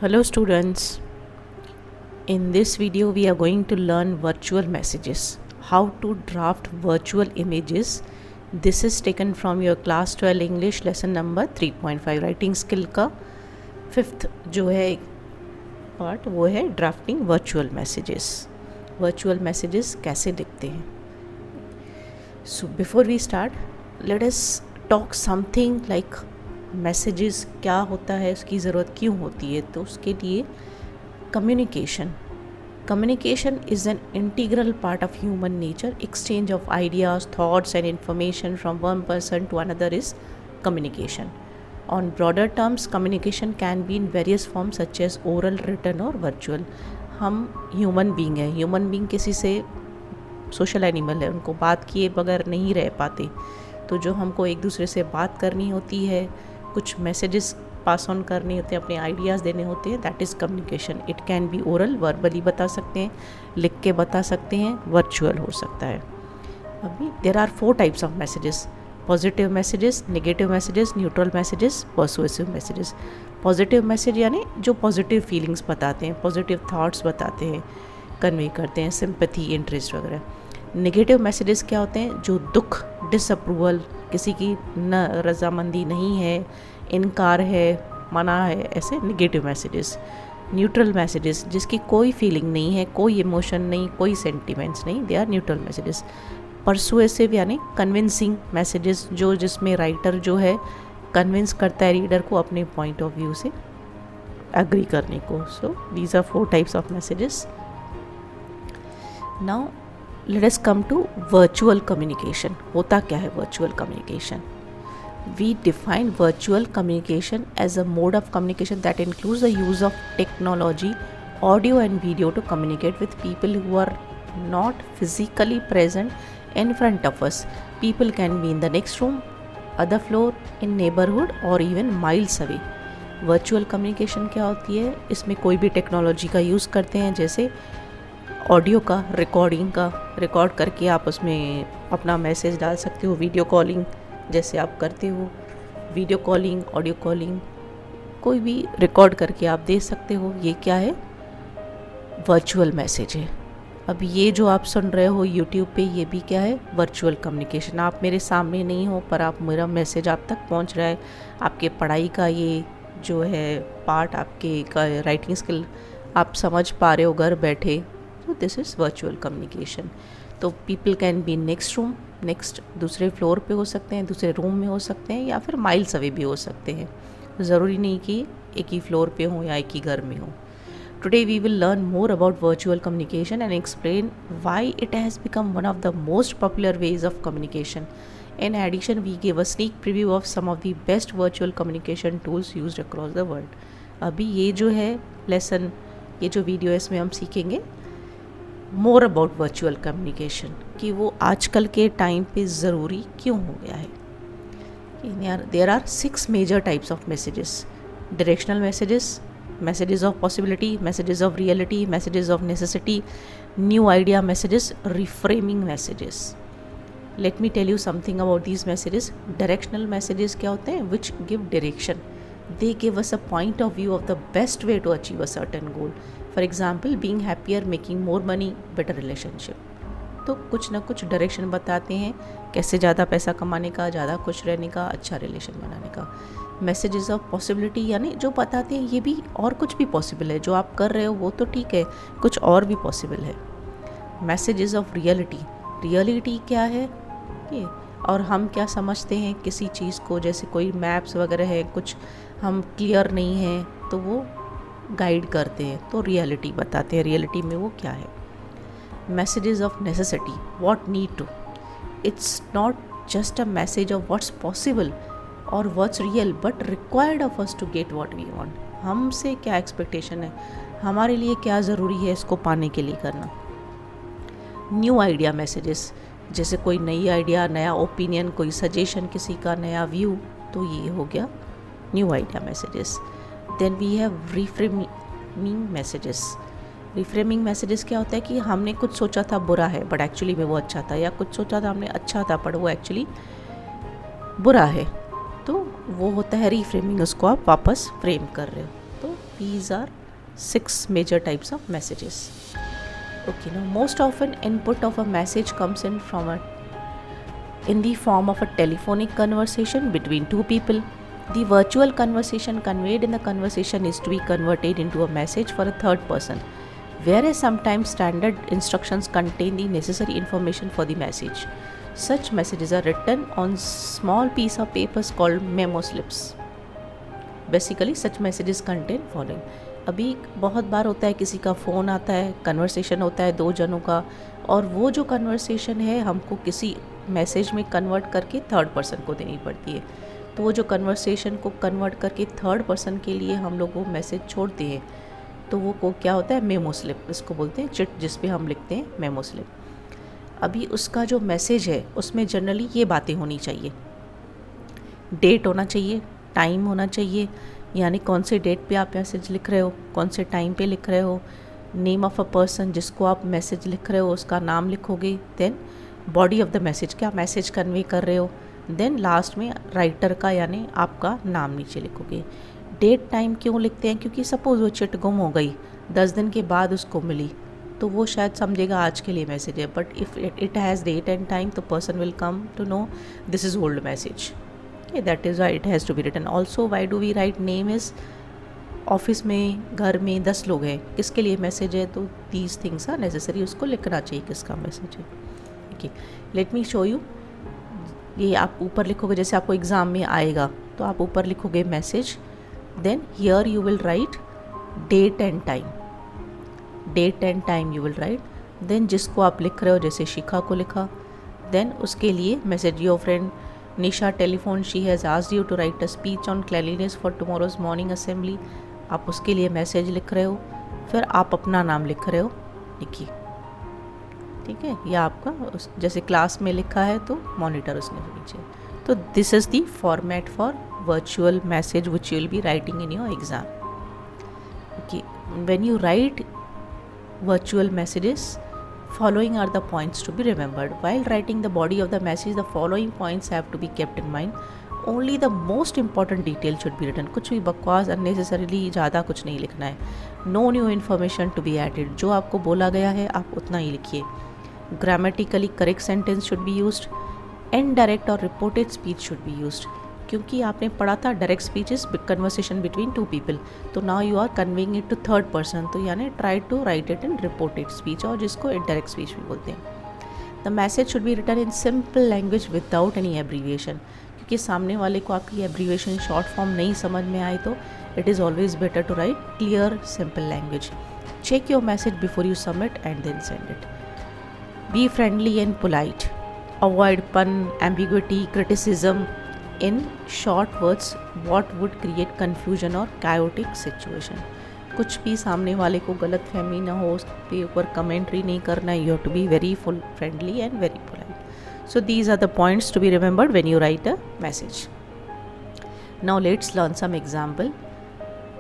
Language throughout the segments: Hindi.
Hello students, in this video we are going to learn virtual messages, how to draft virtual images. This is taken from your class 12 English lesson number 3.5 writing skill का फिफ्थ जो है पार्ट वो है drafting virtual messages. Virtual messages कैसे लिखते हैं। So before we start let us talk something like messages क्या होता है, उसकी ज़रूरत क्यों होती है। तो उसके लिए communication is an integral part of human nature. Exchange of ideas, thoughts and information from one person to another is communication. On broader terms, communication can be in various forms such as oral, written और virtual। हम ह्यूमन बींग हैं, ह्यूमन बींग किसी से सोशल एनिमल है, उनको बात किए बगैर नहीं रह पाते। तो जो हमको एक दूसरे से बात करनी होती है, कुछ मैसेजेस पास ऑन करने होते हैं, अपने आइडियाज़ देने होते हैं, that is communication. It can be oral, verbally बता सकते हैं, लिख के बता सकते हैं, वर्चुअल हो सकता है। अभी there are 4 types of messages: positive messages, negative messages, neutral messages, persuasive messages. Positive message यानी जो पॉजिटिव फीलिंग्स बताते हैं, पॉजिटिव थॉट्स बताते हैं, कन्वे करते हैं, सिंपैथी, इंटरेस्ट वगैरह। नेगेटिव मैसेजेस क्या होते हैं? जो दुख, डिसअप्रूवल, किसी की न रजामंदी नहीं है, इनकार है, मना है, ऐसे नेगेटिव मैसेजेस। न्यूट्रल मैसेजेस जिसकी कोई फीलिंग नहीं है, कोई इमोशन नहीं, कोई सेंटिमेंट्स नहीं, they are neutral messages. Persuasive यानी कन्विंसिंग मैसेजेस, जो जिसमें राइटर जो है कन्विंस करता है रीडर को अपने पॉइंट ऑफ व्यू से एग्री करने को। So these are 4 types of messages. Now let us come to virtual communication. होता क्या है virtual communication? We define virtual communication as a mode of communication that includes the use of technology, audio and video to communicate with people who are not physically present in front of us. People can be in the next room, other floor, in neighborhood or even miles away. Virtual communication क्या होती है? इसमें कोई भी टेक्नोलॉजी का यूज़ करते हैं, जैसे ऑडियो का, रिकॉर्डिंग का, रिकॉर्ड करके आप उसमें अपना मैसेज डाल सकते हो। वीडियो कॉलिंग जैसे आप करते हो, वीडियो कॉलिंग, ऑडियो कॉलिंग, कोई भी रिकॉर्ड करके आप दे सकते हो। ये क्या है? वर्चुअल मैसेज है। अब ये जो आप सुन रहे हो यूट्यूब पे, ये भी क्या है? Virtual communication. आप मेरे सामने नहीं हो पर आप, मेरा मैसेज आप तक पहुंच रहा है। आपके पढ़ाई का ये जो है पार्ट, आपके राइटिंग स्किल आप समझ पा रहे हो घर बैठे। तो दिस इज़ वर्चुअल कम्युनिकेशन। तो people can be next room, next दूसरे फ्लोर पे हो सकते हैं, दूसरे रूम में हो सकते हैं, या फिर माइल्स अवे भी हो सकते हैं। ज़रूरी नहीं कि एक ही फ्लोर पे हो या एक ही घर में हो। Today we will learn more about virtual communication and explain why it has become one of the most popular ways of communication. In addition, we give a sneak preview of some of the best virtual communication tools used across the world. अभी ये जो है लेसन, ये जो वीडियो है, इसमें हम सीखेंगे more about virtual communication, कि वो आजकल के टाइम पे ज़रूरी क्यों हो गया है। There are 6 major types of messages: directional messages, messages of possibility, messages of reality, messages of necessity, new idea messages, reframing messages. Let me tell you something about these messages. Directional messages क्या होते हैं? Which give direction. They give us a point of view of the best way to achieve a certain goal. For example, being happier, making more money, better relationship. तो कुछ ना कुछ डायरेक्शन बताते हैं, कैसे ज़्यादा पैसा कमाने का, ज़्यादा खुश रहने का, अच्छा रिलेशन बनाने का। मैसेजेस ऑफ पॉसिबिलिटी यानी जो बताते हैं ये भी और कुछ भी पॉसिबल है, जो आप कर रहे हो वो तो ठीक है, कुछ और भी पॉसिबल है। मैसेजेस ऑफ रियलिटी, रियलिटी क्या है ये, और हम क्या समझते हैं किसी चीज़ को, जैसे कोई मैप्स वगैरह है, कुछ हम क्लियर नहीं है तो वो गाइड करते हैं, तो रियलिटी बताते हैं, रियलिटी में वो क्या है। Messages of necessity, what need to, it's not just a message of what's possible और what's real but required of us to get what we want. हमसे क्या एक्सपेक्टेशन है, हमारे लिए क्या ज़रूरी है इसको पाने के लिए करना। न्यू आइडिया मैसेजेस, जैसे कोई नई आइडिया, नया ओपिनियन, कोई सजेशन, किसी का नया व्यू, तो ये हो गया new idea messages. Then we have reframing messages. Reframing messages क्या होता है कि हमने कुछ सोचा था बुरा है बट एक्चुअली में वो अच्छा था, या कुछ सोचा था हमने अच्छा था पर वो एक्चुअली बुरा है, तो वो होता है रिफ्रेमिंग। उसको आप वापस फ्रेम कर रहे हो, तो These are 6 major types of messages. Okay, now most often input of a message comes in the form of a telephonic conversation between two people. The virtual conversation conveyed in the conversation is to be converted into a message for a third person, whereas sometimes standard instructions contain the necessary information for the message. Such messages are written on small piece of papers called memo slips. Basically such messages contain following. अभी बहुत बार होता है किसी का फ़ोन आता है, कन्वर्सेशन होता है दो जनों का, और वो जो कन्वर्सेशन है हमको किसी मैसेज में कन्वर्ट करके थर्ड पर्सन को देनी पड़ती है. तो वो जो कन्वर्सेशन को कन्वर्ट करके थर्ड पर्सन के लिए हम लोग वो मैसेज छोड़ते हैं, तो वो को क्या होता है, मेमो स्लिप. इसको बोलते हैं चिट, जिस पे हम लिखते हैं मेमो स्लिप. अभी उसका जो मैसेज है उसमें जनरली ये बातें होनी चाहिए. डेट होना चाहिए, टाइम होना चाहिए, यानी कौन से डेट पे आप मैसेज लिख रहे हो, कौन से टाइम पे लिख रहे हो, नेम ऑफ़ अ पर्सन जिसको आप मैसेज लिख रहे हो उसका नाम लिखोगे, then body of the message, क्या मैसेज कन्वे कर रहे हो, देन लास्ट में राइटर का यानी आपका नाम नीचे लिखोगे. डेट टाइम क्यों लिखते हैं, क्योंकि सपोज़ वो चिट गुम हो गई, 10 दिन के बाद उसको मिली, तो वो शायद समझेगा आज के लिए मैसेज है, but if it has date and time तो person will come to know this is old message. Okay, that is why it has to be written. Also, why do we write name is office में, घर में 10 लोग हैं, किसके लिए मैसेज है, तो these things are necessary, उसको लिखना चाहिए किसका मैसेज है. Okay, let me show you. ये आप ऊपर लिखोगे, जैसे आपको एग्ज़ाम में आएगा तो आप ऊपर लिखोगे message, then here you will write date and time. Date and time you will write. Then जिसको आप लिख रहे हो, जैसे शिखा को लिखा, देन उसके लिए message, your friend Nisha telephone, she has asked you to write a speech on cleanliness for tomorrow's morning assembly. आप उसके लिए मैसेज लिख रहे हो, फिर आप अपना नाम लिख रहे हो, लिखिए. ठीक है, या आपका जैसे क्लास में लिखा है तो मॉनिटर उसने नीचे. तो this is the format for virtual message which you will be writing in your exam. Okay, when you right virtual messages, following are the points to be remembered. While writing the body of the message, the following points have to be kept in mind. Only the most important detail should be written. कुछ भी बकवास unnecessarily ज़्यादा कुछ नहीं लिखना है. No new information to be added. जो आपको बोला गया है आप उतना ही लिखिए. Grammatically correct sentence should be used. Indirect or reported speech should be used. क्योंकि आपने पढ़ा था direct speech is conversation between two people, तो now you are conveying it to third person, तो यानी try to write it in reported speech, और जिसको इनडायरेक्ट स्पीच भी बोलते हैं. The message should be written in simple language without any abbreviation, क्योंकि सामने वाले को आपकी एब्रीविएशन शॉर्ट फॉर्म नहीं समझ में आए तो it is always better to write clear simple language. Check your message before you submit and then send it. Be friendly and polite. Avoid pun, ambiguity, criticism. In short words, what would create confusion or chaotic situation. कुछ भी सामने वाले को गलत फहमी ना हो, उसके ऊपर कमेंट्री नहीं करना है. You have to be very full friendly and very polite. So these are the points to be remembered when you write a message. Now let's learn some example.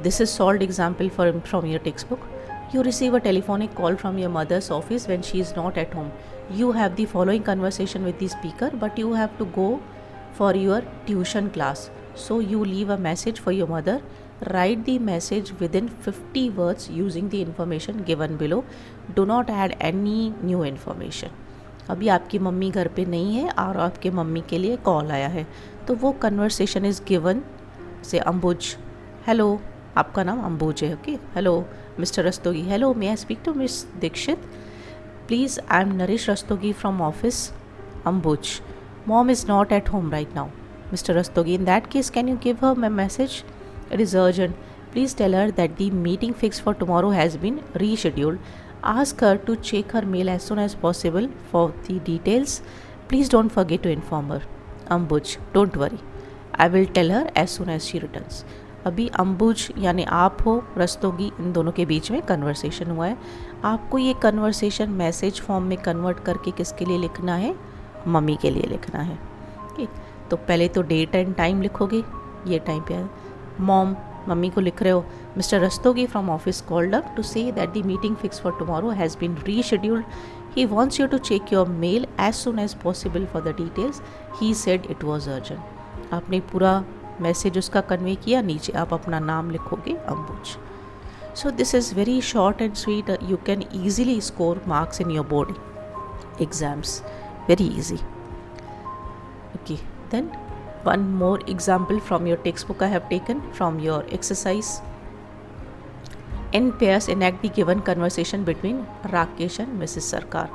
This is solved example from your textbook. You receive a telephonic call from your mother's office when she is not at home. You have the following conversation with the speaker, but you have to go for your tuition class. So you leave a message for your mother. Write the message within 50 words using the information given below. Do not add any new information. अभी आपकी मम्मी घर पे नहीं है और आपके मम्मी के लिए कॉल आया है, तो वो कन्वर्सेशन इज़ गिवन से अंबुज. हेलो, आपका नाम अंबुज है, okay. Hello mister Rastogi. Hello, may I speak to miss Dikshit please. I am Naresh Rastogi from office Ambuj. Mom is not at home right now. Mr. Rastogi, in that case, can you give her my message? It is urgent. Please tell her that the meeting fixed for tomorrow has been rescheduled. Ask her to check her mail as soon as possible for the details. Please don't forget to inform her. Ambuj, don't worry. I will tell her as soon as she returns. अभी अम्बुज यानी आप हो, रस्तोगी, इन दोनों के बीच में कन्वर्सेशन हुआ है. आपको ये कन्वर्सेशन मैसेज फॉर्म में कन्वर्ट करके किसके लिए लिखना है, मम्मी के लिए लिखना है. ठीक, तो पहले तो डेट एंड टाइम लिखोगे, ये टाइम पे है. मॉम, मम्मी को लिख रहे हो, mister Rastogi from office called up to say that the meeting fixed for tomorrow has been rescheduled. He wants you to check your mail as soon as possible for the details. He said it was urgent. आपने पूरा मैसेज उसका कन्वे किया, नीचे आप अपना नाम लिखोगे अंबुज. So this is very short and sweet. You can easily score marks in your board exams. Very easy. Okay, then one more example from your textbook I have taken from your exercise. In pairs enact the given conversation between Rakesh and Mrs. Sarkar.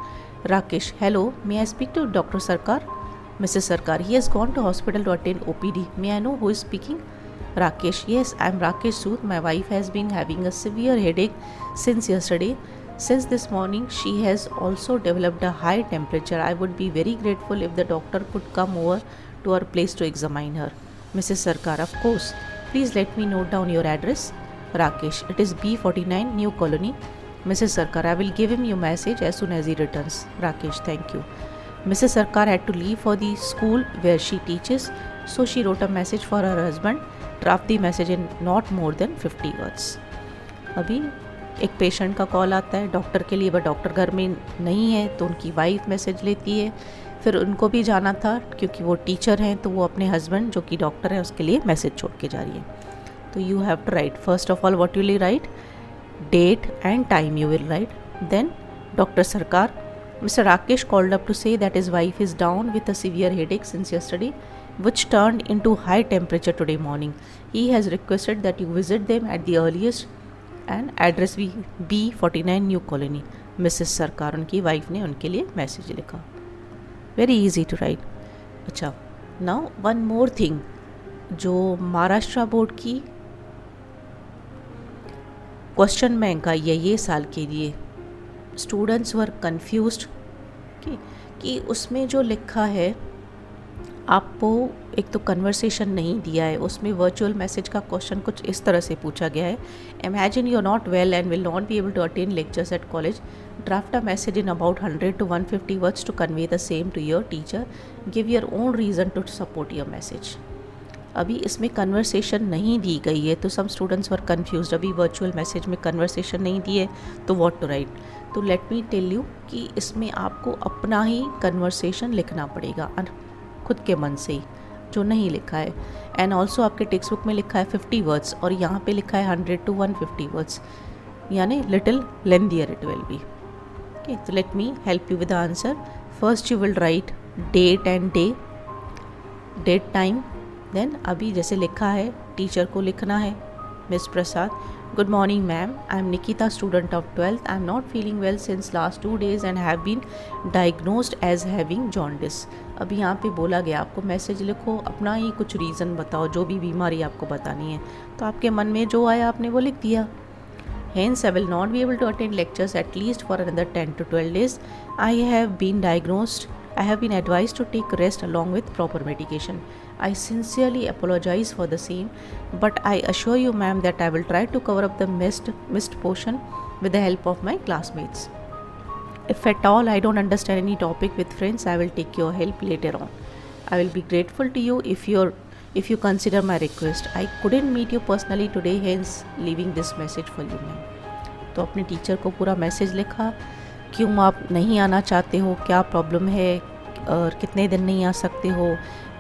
Rakesh: hello, may I speak to Dr. Sarkar? Mrs. Sarkar: he has gone to hospital to attend OPD. May I know who is speaking? Rakesh: yes, I am Rakesh Sood. My wife has been having a severe headache since yesterday. Since this morning, she has also developed a high temperature. I would be very grateful if the doctor could come over to our place to examine her. Mrs. Sarkar: of course. Please let me note down your address. Rakesh: it is B49 New Colony. Mrs. Sarkar: I will give him your message as soon as he returns. Rakesh: thank you. Mrs. Sarkar had to leave for the school where she teaches, so she wrote a message for her husband. Draft the message in not more than 50 words. अभी एक पेशेंट का कॉल आता है डॉक्टर के लिए, बट डॉक्टर घर में नहीं है, तो उनकी वाइफ मैसेज लेती है. फिर उनको भी जाना था क्योंकि वो टीचर हैं, तो वो अपने हस्बैंड जो कि डॉक्टर है उसके लिए मैसेज छोड़ के जा रही है. तो you have to write first of all what you will write, date and time you will write. Then Dr. Sarkar: Mr. Rakesh called up to say that his wife is down with a severe headache since yesterday, which turned into high temperature today morning. He has requested that you visit them at the earliest and address B49 New Colony. Mrs. Sarkar, उनकी वाइफ ने उनके लिए मैसेज लिखा. Very easy to write. अच्छा, नाउ वन मोर थिंग, जो महाराष्ट्र बोर्ड की क्वेश्चन बैंक आई है ये साल के लिए, स्टूडेंट्स वर कन्फ्यूज्ड कि उसमें जो लिखा है आपको एक तो कन्वर्सेशन नहीं दिया है, उसमें वर्चुअल मैसेज का क्वेश्चन कुछ इस तरह से पूछा गया है. Imagine you are not well and will not be able to attend lectures at college. Draft a message in about 100 to 150 words to convey the same to your teacher. Give your own reason to support your message. अभी इसमें कन्वर्सेशन नहीं दी गई है, तो सम स्टूडेंट्स वर कन्फ्यूज्ड. अभी वर्चुअल मैसेज में कन्वर्सेशन नहीं दी है तो व्हाट टू राइट. तो लेट मी टेल यू कि इसमें आपको अपना ही कन्वर्सेशन लिखना पड़ेगा खुद के मन से ही, जो नहीं लिखा है. एंड ऑल्सो आपके टेक्स्ट बुक में लिखा है 50 वर्ड्स और यहाँ पे लिखा है 100 to 150 वर्ड्स, यानी little lengthier it will be. Okay, तो let me help you with the answer. First you will write date and day, date time. Then अभी जैसे लिखा है टीचर को लिखना है, miss Prasad: good morning ma'am, I am Nikita, student of 12th. I am not feeling well since last 2 days and have been diagnosed as having jaundice. अभी यहाँ पे बोला गया आपको मैसेज लिखो, अपना ही कुछ रीज़न बताओ, जो भी बीमारी आपको बतानी है. तो आपके मन में जो आया आपने वो लिख दिया. Hence, I will not be able to attend lectures at least for another 10 to 12 days. I have been diagnosed. I have been advised to take rest along with proper medication. I sincerely apologize for the same, but I assure you, ma'am, that I will try to cover up the missed portion with the help of my classmates. If at all I don't understand any topic with friends, I will take your help later on. I will be grateful to you if you consider my request. I couldn't meet you personally today, hence leaving this message for you, ma'am. तो अपने टीचर को पूरा मैसेज लिखा, क्यों आप नहीं आना चाहते हो, क्या प्रॉब्लम है और कितने दिन नहीं आ सकते हो,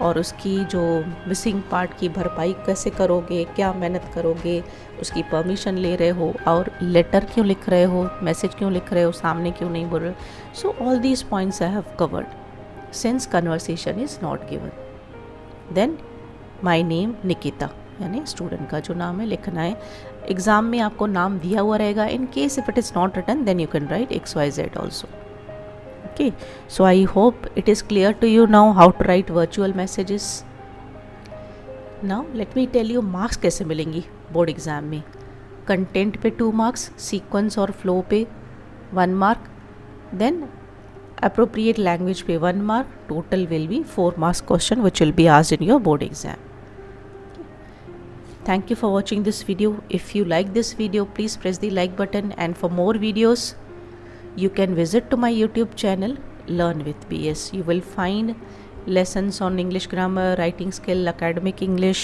और उसकी जो मिसिंग पार्ट की भरपाई कैसे करोगे, क्या मेहनत करोगे, उसकी परमिशन ले रहे हो, और लेटर क्यों लिख रहे हो, मैसेज क्यों लिख रहे हो, सामने क्यों नहीं बोल रहे हो. So all these points I have covered since conversation is not given. Then my name Nikita, यानी स्टूडेंट का जो नाम है लिखना है. एग्ज़ाम में आपको नाम दिया हुआ रहेगा. In case if it is not written then you can write XYZ also. Okay, so I hope it is clear to you now how to write virtual messages. Now let me tell you marks कैसे मिलेंगी बोर्ड एग्ज़ाम में. कंटेंट पे 2 marks, सीक्वेंस और फ्लो पे 1 mark, then appropriate language पे 1 mark. Total will be 4 marks question which will be asked in your board exam. Thank you for watching this video. If you like this video, please press the like button, and for more videos you can visit to my YouTube channel Learn with BS. You will find lessons on English grammar, writing skill, academic English,